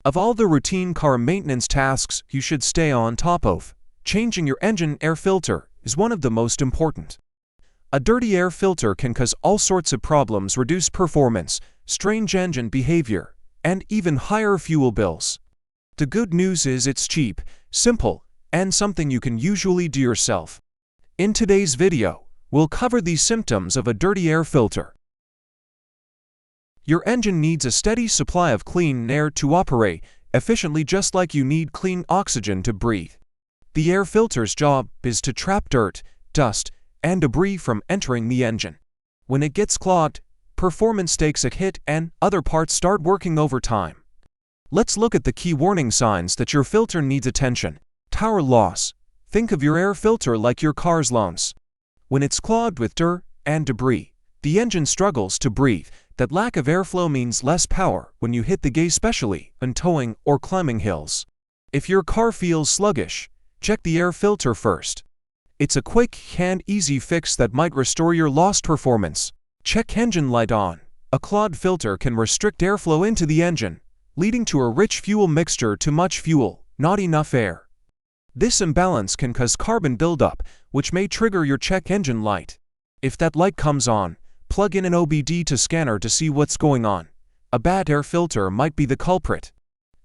Of all the routine car maintenance tasks you should stay on top of, changing your engine air filter is one of the most important. A dirty air filter can cause all sorts of problems, reduce performance, strange engine behavior, and even higher fuel bills. The good news is it's cheap, simple, and something you can usually do yourself. In today's video, we'll cover the symptoms of a dirty air filter. Your engine needs a steady supply of clean air to operate efficiently, just like you need clean oxygen to breathe. The air filter's job is to trap dirt, dust, and debris from entering the engine. When it gets clogged, performance takes a hit and other parts start working overtime. Let's look at the key warning signs that your filter needs attention. Power loss. Think of your air filter like your car's lungs. When it's clogged with dirt and debris, the engine struggles to breathe. That lack of airflow means less power when you hit the gas, especially when towing or climbing hills. If your car feels sluggish, check the air filter first. It's a quick and easy fix that might restore your lost performance. Check engine light on. A clogged filter can restrict airflow into the engine, leading to a rich fuel mixture, too much fuel, not enough air. This imbalance can cause carbon buildup, which may trigger your check engine light. If that light comes on, plug in an OBD to scanner to see what's going on. A bad air filter might be the culprit.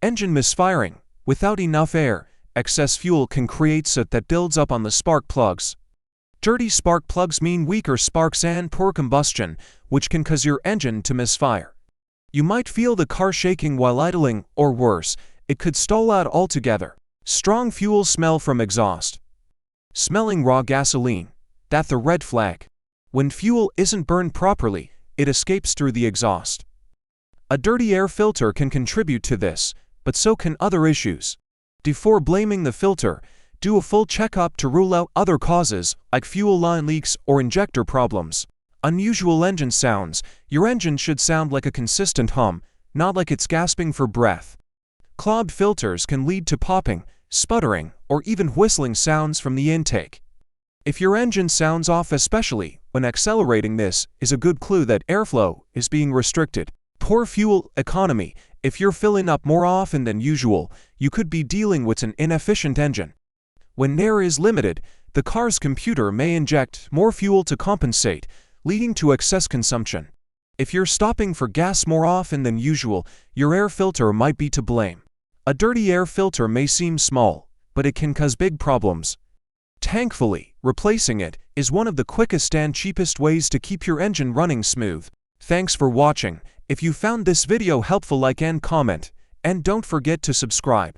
Engine misfiring. Without enough air, excess fuel can create soot that builds up on the spark plugs. Dirty spark plugs mean weaker sparks and poor combustion, which can cause your engine to misfire. You might feel the car shaking while idling, or worse, it could stall out altogether. Strong fuel smell from exhaust. Smelling raw gasoline. That's a red flag. When fuel isn't burned properly, it escapes through the exhaust. A dirty air filter can contribute to this, but so can other issues. Before blaming the filter, do a full checkup to rule out other causes like fuel line leaks or injector problems. Unusual engine sounds. Your engine should sound like a consistent hum, not like it's gasping for breath. Clogged filters can lead to popping, sputtering, or even whistling sounds from the intake. If your engine sounds off, especially when accelerating, this is a good clue that airflow is being restricted. Poor fuel economy. If you're filling up more often than usual, you could be dealing with an inefficient engine. When air is limited, the car's computer may inject more fuel to compensate, leading to excess consumption. If you're stopping for gas more often than usual, your air filter might be to blame. A dirty air filter may seem small, but it can cause big problems. Thankfully, replacing it is one of the quickest and cheapest ways to keep your engine running smooth. Thanks for watching. If you found this video helpful, like and comment, and don't forget to subscribe.